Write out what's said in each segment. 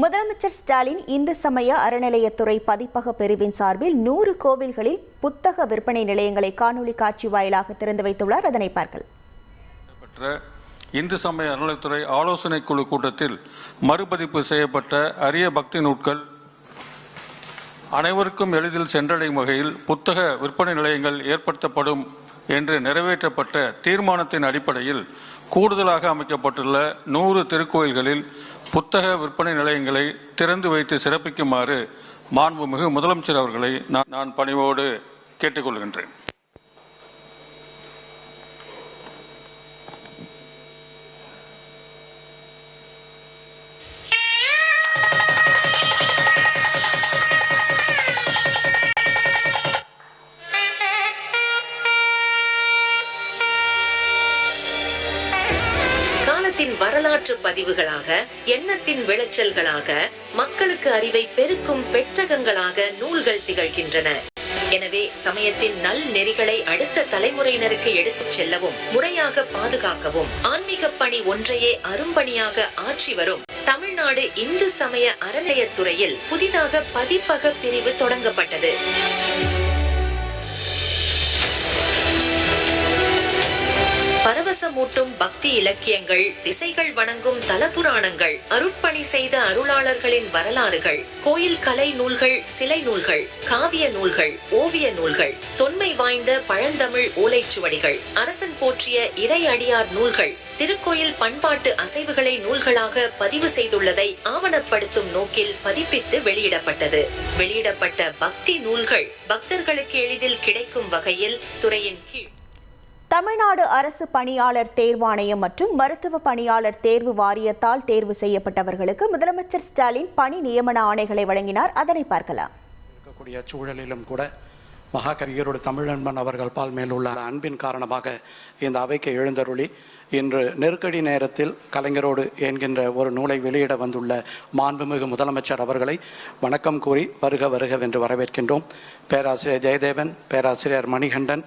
முதலமைச்சர் ஸ்டாலின் இந்து சமய அறநிலையத்துறை பதிப்பக பிரிவின் சார்பில் 100 கோவில்களில் புத்தக விற்பனை நிலையங்களை காணொலி காட்சி வாயிலாக திறந்து வைத்துள்ளார். அதனை பார்க்கலாம். இந்து சமய அறநிலையத்துறை ஆலோசனை குழு கூட்டத்தில் மறுபதிப்பு செய்யப்பட்ட அரிய பக்தி நூட்கள் அனைவருக்கும் எளிதில் சென்றடையும் வகையில் புத்தக விற்பனை நிலையங்கள் ஏற்படுத்தப்படும் என்று நிறைவேற்றப்பட்ட தீர்மானத்தின் அடிப்படையில் கூடுதலாக அமைக்கப்பட்டுள்ள 100 திருக்கோயில்களில் புத்தக விற்பனை நிலையங்களை திறந்து வைத்து சிறப்பிக்குமாறு மாண்புமிகு முதலமைச்சர் அவர்களை நான் பணிவோடு கேட்டுக்கொள்கின்றேன். வரலாற்று பதிவுகளாக, எண்ணத்தின் விளைச்சல்களாக, மக்களுக்கு அறிவை பெருக்கும் பெட்டகங்களாக நூல்கள் திகழ்கின்றன. எனவே சமயத்தின் நல் நெறிகளை அடுத்த தலைமுறையினருக்கு எடுத்துச் செல்லவும் முறையாக பாதுகாக்கவும் ஆன்மீக பணி ஒன்றையே அரும்பணியாக ஆற்றி வரும் தமிழ்நாடு இந்து சமய அறநிலையத்துறையில் புதிதாக பதிப்பக பிரிவு தொடங்கப்பட்டது. பரவசமூட்டும் பக்தி இலக்கியங்கள், திசைகள் வணங்கும் தலபுராணங்கள், அருட்பணி செய்த அருளாளர்களின் வரலாறுகள், கோயில் கலை நூல்கள், சிலை நூல்கள், காவிய நூல்கள், ஓவிய நூல்கள், தொன்மை வாய்ந்த பழந்தமிழ் ஓலைச்சுவடிகள், அரசன் போற்றிய இறை அடியார் நூல்கள், திருக்கோயில் பண்பாட்டு அசைவுகளை நூல்களாக பதிவு செய்துள்ளதை ஆவணப்படுத்தும் நோக்கில் பதிப்பித்து வெளியிடப்பட்டது. வெளியிடப்பட்ட பக்தி நூல்கள் பக்தர்களுக்கு எளிதில் கிடைக்கும் வகையில் துறையின் கீழ் தமிழ்நாடு அரசு பணியாளர் தேர்வாணையம் மற்றும் மருத்துவ பணியாளர் தேர்வு வாரியத்தால் தேர்வு செய்யப்பட்டவர்களுக்கு முதலமைச்சர் ஸ்டாலின் பணி நியமன ஆணைகளை வழங்கினார். அதனை பார்க்கலாம். இருக்கக்கூடிய சூழலிலும் கூட மகாகவியரோடு தமிழன்பன் அவர்கள் பால் மேலுள்ள அன்பின் காரணமாக இந்த அவைக்கு எழுந்தருளி இன்று நெருக்கடி நேரத்தில் கலைஞரோடு என்கின்ற ஒரு நூலை வெளியிட வந்துள்ள மாண்புமிகு முதலமைச்சர் அவர்களை வணக்கம் கூறி வருக வருகவென்று வரவேற்கின்றோம். பேராசிரியர் ஜெயதேவன், பேராசிரியர் மணிகண்டன்,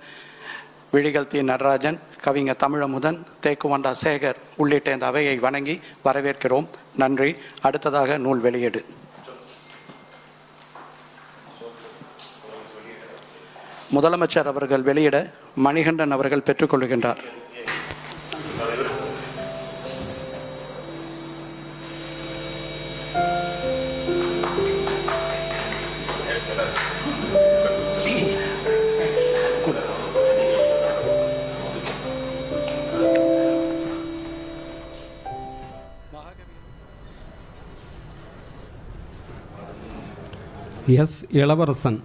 விழிகள் தி நடராஜன், கவிஞர் தமிழமுதன், தேக்குவண்டா சேகர் உள்ளிட்ட இந்த அவையை வணங்கி வரவேற்கிறோம். நன்றி. அடுத்ததாக நூல் வெளியீடு. முதலமைச்சர் அவர்கள் வெளியிட மணிகண்டன் அவர்கள் பெற்றுக்கொள்கின்றார். S. Ilavarasan,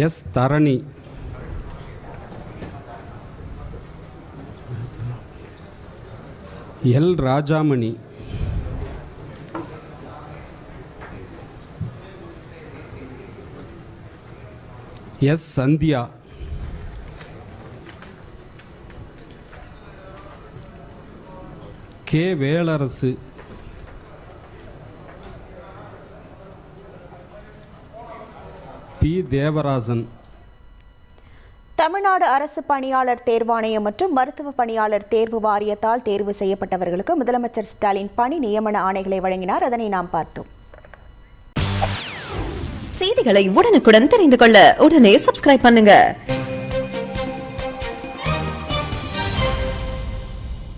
S. Dharani, L. Rajamani, S. Sandhya, K. Velarasu, P. Devarajan. Tamil Nadu அரசு பணியாளர் தேர்வாணையம் மற்றும் மருத்துவ பணியாளர் தேர்வு வாரியத்தால் தேர்வு செய்யப்பட்டவர்களுக்கு முதலமைச்சர் ஸ்டாலின் பணி நியமன ஆணைகளை வழங்கினார். அதனை நாம் பார்த்தோம். செய்திகளை உடனுக்குடன் தெரிந்து கொள்ள உடனே சப்ஸ்கிரைப் பண்ணுங்க.